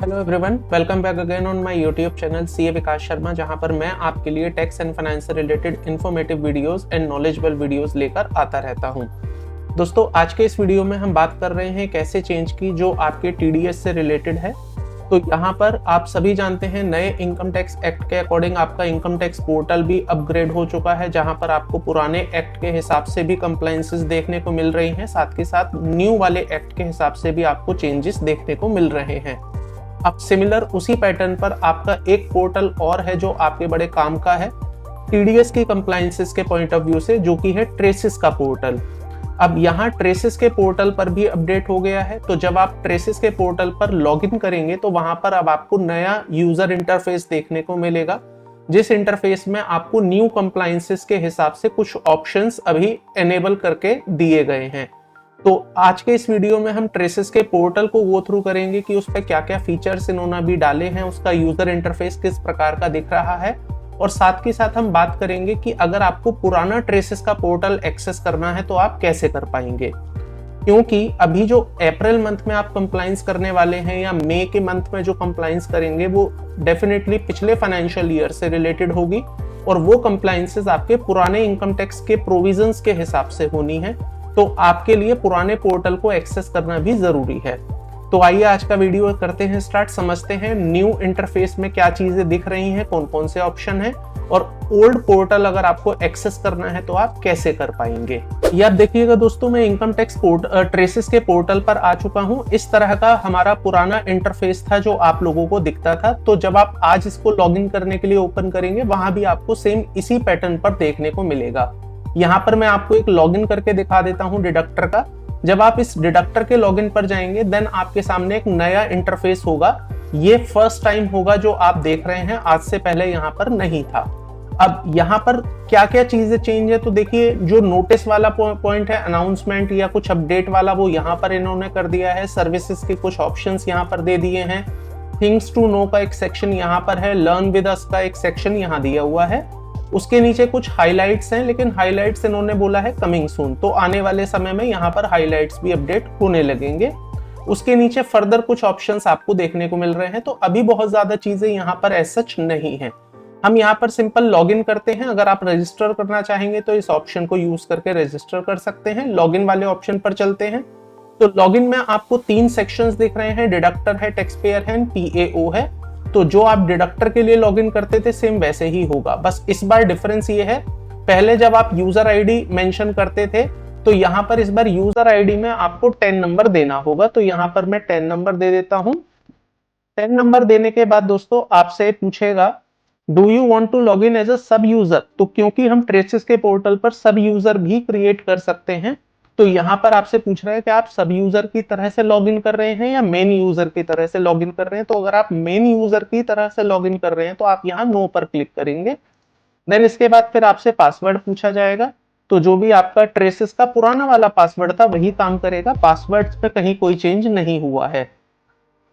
Hello everyone, welcome back again on my YouTube channel CA Vikas Sharma, जहां पर मैं आपके लिए टैक्स एंड फाइनेंस से related informative videos and knowledgeable videos लेकर आता रहता हूं। दोस्तों, आज के इस वीडियो में हम बात कर रहे हैं कैसे चेंज की जो आपके टीडीएस से रिलेटेड है। तो यहाँ पर आप सभी जानते हैं नए इनकम टैक्स एक्ट के अकॉर्डिंग आपका इनकम टैक्स पोर्टल भी अपग्रेड हो चुका है, जहां पर आपको पुराने एक्ट के हिसाब से भी कंप्लायंसेस देखने को मिल रही हैं, साथ के साथ न्यू वाले एक्ट के हिसाब से भी आपको चेंजेस देखने को मिल रहे हैं। अब सिमिलर उसी पैटर्न पर आपका एक पोर्टल और है जो आपके बड़े काम का है टीडीएस की कंप्लायंसेस के पॉइंट ऑफ व्यू से, जो कि है ट्रेसिस का पोर्टल। अब यहाँ ट्रेसिस के पोर्टल पर भी अपडेट हो गया है। तो जब आप ट्रेसिस के पोर्टल पर लॉगिन करेंगे तो वहां पर अब आपको नया यूजर इंटरफेस देखने को मिलेगा, जिस इंटरफेस में आपको न्यू कंप्लायंसेस के हिसाब से कुछ ऑप्शंस अभी एनेबल करके दिए गए हैं। तो आज के इस वीडियो में हम ट्रेसिस के पोर्टल को गो थ्रू करेंगे कि उस पर क्या क्या फीचर्स इन्होंने भी डाले हैं, उसका यूजर इंटरफेस किस प्रकार का दिख रहा है, और साथ के साथ हम बात करेंगे कि अगर आपको पुराना ट्रेसिस का पोर्टल एक्सेस करना है तो आप कैसे कर पाएंगे। क्योंकि अभी जो अप्रैल मंथ में आप कंप्लायंस करने वाले हैं या मई के मंथ में जो कंप्लायंस करेंगे वो डेफिनेटली पिछले फाइनेंशियल ईयर से रिलेटेड होगी, और वो कंप्लायंसेस आपके पुराने इनकम टैक्स के प्रोविजंस के हिसाब से होनी है। तो आपके लिए पुराने पोर्टल को एक्सेस करना भी जरूरी है। तो आइए आज का वीडियो करते हैं स्टार्ट, समझते हैं न्यू इंटरफेस में क्या चीजें दिख रही हैं, कौन कौन से ऑप्शन हैं, और ओल्ड पोर्टल अगर आपको एक्सेस करना है तो आप कैसे कर पाएंगे। ये आप देखिएगा दोस्तों, मैं इनकम टैक्स ट्रेसिस के पोर्टल पर आ चुका हूं। इस तरह का हमारा पुराना इंटरफेस था जो आप लोगों को दिखता था। तो जब आप आज इसको लॉगिन करने के लिए ओपन करेंगे वहां भी आपको सेम इसी पैटर्न पर देखने को मिलेगा। यहाँ पर मैं आपको एक लॉगिन करके दिखा देता हूँ डिडक्टर का। जब आप इस डिडक्टर के लॉगिन पर जाएंगे देन आपके सामने एक नया इंटरफेस होगा। ये फर्स्ट टाइम होगा जो आप देख रहे हैं, आज से पहले यहाँ पर नहीं था। अब यहाँ पर क्या क्या चीजें चेंज है, तो देखिए जो नोटिस वाला पॉइंट है, अनाउंसमेंट या कुछ अपडेट वाला, वो यहाँ पर इन्होंने कर दिया है। सर्विसेज के कुछ ऑप्शंस यहाँ पर दे दिए हैं। थिंग्स टू नो का एक सेक्शन यहाँ पर है। लर्न विद अस का एक सेक्शन यहाँ दिया हुआ है। उसके नीचे कुछ हाइलाइट्स हैं, लेकिन हाइलाइट्स इन्होंने बोला है कमिंग सून, तो आने वाले समय में यहाँ पर हाइलाइट्स भी अपडेट होने लगेंगे। उसके नीचे फर्दर कुछ ऑप्शंस आपको देखने को मिल रहे हैं। तो अभी बहुत ज्यादा चीजें यहाँ पर एज सच नहीं है। हम यहाँ पर सिंपल लॉगिन करते हैं। अगर आप रजिस्टर करना चाहेंगे तो इस ऑप्शन को यूज करके रजिस्टर कर सकते हैं। लॉगिन वाले ऑप्शन पर चलते हैं। तो लॉगिन में आपको 3 सेक्शंस दिख रहे हैं, डिडक्टर है, टैक्स पेयर है, पीएओ है। तो जो आप डिडक्टर के लिए लॉगिन करते थे सेम वैसे ही होगा, बस इस बार डिफरेंस ये है, पहले जब आप यूजर आईडी मेंशन करते थे तो यहाँ पर इस बार यूजर आईडी में आपको 10 नंबर देना होगा। तो यहाँ पर मैं 10 नंबर दे देता हूँ। 10 नंबर देने के बाद दोस्तों आपसे पूछेगा do you want to log in as a sub user. तो क्योंकि हम ट्रेसिस के पोर्टल पर सब यूजर भी क्रिएट कर सकते हैं, तो यहाँ पर आपसे पूछ रहा है कि आप सब यूजर की तरह से लॉगिन कर रहे हैं या मेन यूजर की तरह से लॉगिन कर रहे हैं। तो अगर आप मेन यूजर की तरह से लॉगिन कर रहे हैं तो आप यहाँ नो पर क्लिक करेंगे। देन इसके बाद फिर आपसे पासवर्ड पूछा जाएगा। तो जो भी आपका ट्रेसिस का पुराना वाला पासवर्ड था वही काम करेगा, पासवर्ड पे कहीं कोई चेंज नहीं हुआ है।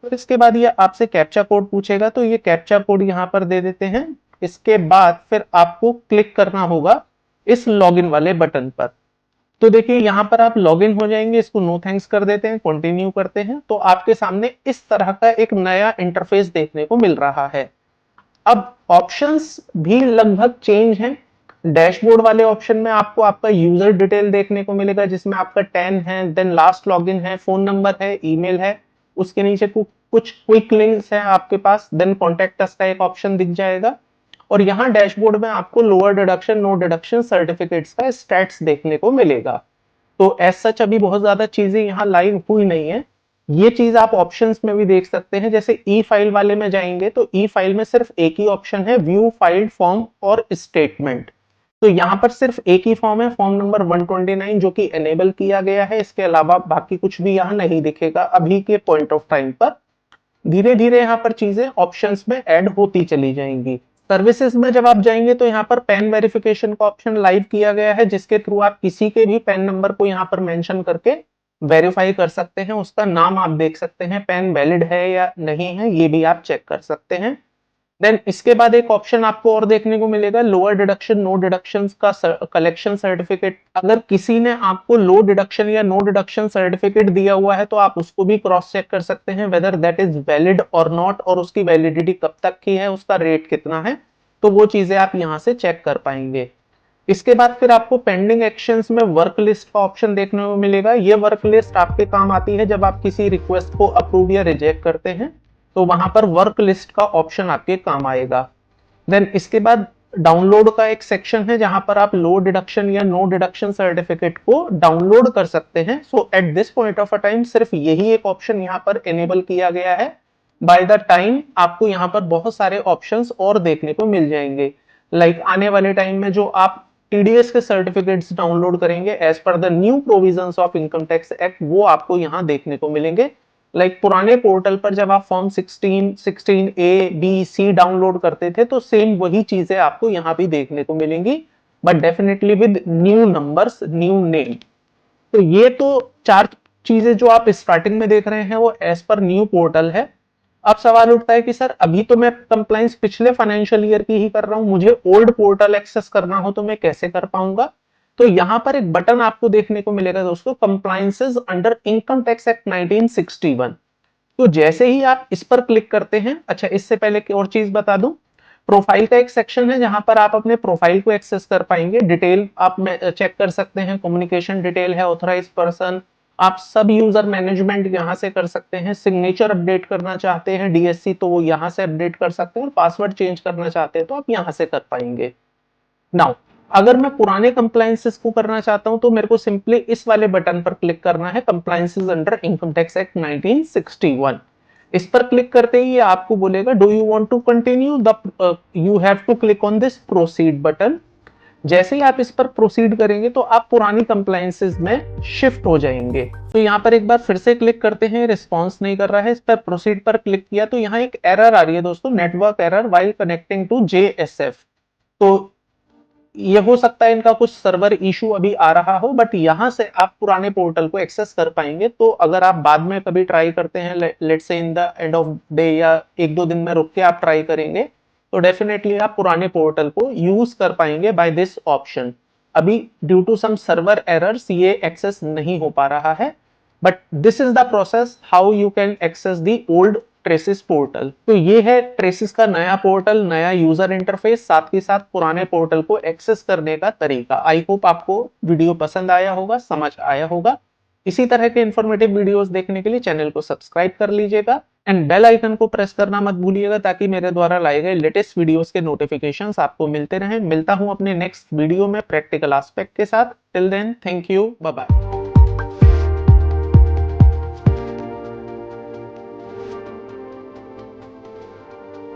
फिर इसके बाद ये आपसे कैप्चा कोड पूछेगा, तो ये कैप्चा कोड यहाँ पर दे देते हैं। इसके बाद फिर आपको क्लिक करना होगा इस लॉगिन वाले बटन पर। तो देखिए यहाँ पर आप लॉगिन हो जाएंगे, इसको नो थैंक्स कर देते हैं, कंटिन्यू करते हैं। तो आपके सामने इस तरह का एक नया इंटरफेस देखने को मिल रहा है। अब ऑप्शंस भी लगभग चेंज हैं। डैशबोर्ड वाले ऑप्शन में आपको आपका यूजर डिटेल देखने को मिलेगा, जिसमें आपका 10 है, देन लास्ट लॉगिन है, फोन नंबर है, ईमेल है। उसके नीचे कुछ क्विक लिंक्स है आपके पास, देन कॉन्टेक्ट अस का एक ऑप्शन दिख जाएगा। और यहाँ डैशबोर्ड में आपको lower deduction, no deduction certificates का स्टैट्स देखने को मिलेगा। तो एज सच अभी बहुत ज्यादा चीजें यहाँ लाइव हुई नहीं है। ये चीज आप ऑप्शंस में भी देख सकते हैं। जैसे ई फाइल वाले में जाएंगे तो ई फाइल में सिर्फ एक ही ऑप्शन है, व्यू फाइल्ड फॉर्म और स्टेटमेंट। तो यहाँ पर सिर्फ एक ही फॉर्म है, फॉर्म नंबर 129, जो कि एनेबल किया गया है। इसके अलावा बाकी कुछ भी यहाँ नहीं दिखेगा अभी के पॉइंट ऑफ टाइम पर। धीरे धीरे यहाँ पर चीजें ऑप्शंस में ऐड होती चली जाएंगी। सर्विसेज में जब आप जाएंगे तो यहाँ पर पैन वेरिफिकेशन का ऑप्शन लाइव किया गया है, जिसके थ्रू आप किसी के भी पैन नंबर को यहाँ पर मेंशन करके वेरीफाई कर सकते हैं। उसका नाम आप देख सकते हैं, पैन वैलिड है या नहीं है ये भी आप चेक कर सकते हैं। देन इसके बाद एक ऑप्शन आपको और देखने को मिलेगा, लोअर डिडक्शन नो डिडक्शन का कलेक्शन सर्टिफिकेट। अगर किसी ने आपको लो डिडक्शन या नो डिडक्शन सर्टिफिकेट दिया हुआ है तो आप उसको भी क्रॉस चेक कर सकते हैं वेदर दैट इज वैलिड और नॉट, और उसकी वैलिडिटी कब तक की है, उसका रेट कितना है, तो वो चीजें आप यहाँ से चेक कर पाएंगे। इसके बाद फिर आपको पेंडिंग एक्शंस में वर्क लिस्ट का ऑप्शन देखने को मिलेगा। ये वर्क लिस्ट आपके काम आती है जब आप किसी रिक्वेस्ट को अप्रूव या रिजेक्ट करते हैं, तो वहां पर वर्क लिस्ट का ऑप्शन आपके काम आएगा। देन इसके बाद डाउनलोड का एक सेक्शन है जहां पर आप लो डिडक्शन या नो डिडक्शन सर्टिफिकेट को डाउनलोड कर सकते हैं। So at this point of a time सिर्फ यही एक ऑप्शन यहाँ पर एनेबल किया गया है। बाय द टाइम आपको यहाँ पर बहुत सारे ऑप्शंस और देखने को मिल जाएंगे। लाइक आने वाले टाइम में जो आप टीडीएस के सर्टिफिकेट्स डाउनलोड करेंगे as per the new provisions of income tax act, वो आपको यहाँ देखने को मिलेंगे। लाइक पुराने पोर्टल पर जब आप form 16, 16A, B, C download करते थे तो सेम वही चीजें आपको यहाँ भी देखने को मिलेंगी, but definitely with new numbers, new name. तो ये तो 4 चीजें जो आप स्टार्टिंग में देख रहे हैं वो एज पर न्यू पोर्टल है। अब सवाल उठता है कि सर अभी तो मैं कंप्लाइंस पिछले फाइनेंशियल ईयर की ही कर रहा हूं, मुझे ओल्ड पोर्टल एक्सेस करना हो तो मैं कैसे कर पाऊंगा? तो यहां पर एक बटन आपको देखने को मिलेगा दोस्तों, compliances under income tax act 1961। तो जैसे ही आप इस पर क्लिक करते हैं, अच्छा इससे पहले की और चीज बता दूं, प्रोफाइल का एक सेक्शन है जहां पर आप अपने प्रोफाइल को एक्सेस कर पाएंगे। डिटेल आप चेक कर सकते हैं, कम्युनिकेशन डिटेल है, ऑथराइज पर्सन, आप सब यूजर मैनेजमेंट यहां से कर सकते हैं। सिग्नेचर अपडेट करना चाहते हैं डीएससी तो वो यहां से अपडेट कर सकते हैं, और पासवर्ड चेंज करना चाहते हैं तो आप यहां से कर पाएंगे। नाउ अगर मैं पुराने कंप्लायंसेस को करना चाहता हूं तो मेरे को सिंपली इस वाले बटन पर क्लिक करना है, compliances under income tax act 1961। इस पर क्लिक करते ही ये आपको बोलेगा do you want to continue, the you have to click on this proceed button. जैसे ही आप इस पर प्रोसीड करेंगे तो आप पुरानी कंप्लायंसेस में शिफ्ट हो जाएंगे। तो यहाँ पर एक बार फिर से क्लिक करते हैं, रिस्पॉन्स नहीं कर रहा है। इस पर प्रोसीड पर क्लिक किया तो यहाँ एक एरर आ रही है दोस्तों, network error while connecting to JSF। तो ये हो सकता है इनका कुछ सर्वर इशू अभी आ रहा हो, बट यहां से आप पुराने पोर्टल को एक्सेस कर पाएंगे। तो अगर आप बाद में कभी ट्राई करते हैं, let's say in the end of day या 1-2 दिन में रुक के आप ट्राई करेंगे, तो डेफिनेटली आप पुराने पोर्टल को यूज कर पाएंगे बाय दिस ऑप्शन। अभी due to some server errors ये एक्सेस नहीं हो पा रहा है, but this is the process how you can access the old traces portal. तो ये है ट्रेसिस का नया पोर्टल, नया यूजर इंटरफेस, साथ ही साथ पुराने पोर्टल को एक्सेस करने का तरीका। आई होप आपको वीडियो पसंद आया होगा, समझ आया होगा। इसी तरह के इंफॉर्मेटिव वीडियोस देखने के लिए चैनल को सब्सक्राइब कर लीजिएगा एंड बेल आइकन को प्रेस करना मत भूलिएगा, ताकि मेरे द्वारा लाए गए लेटेस्ट वीडियोस के नोटिफिकेशंस आपको मिलते रहें। मिलता हूं अपने नेक्स्ट वीडियो में प्रैक्टिकल एस्पेक्ट के साथ। Till then, thank you, bye bye.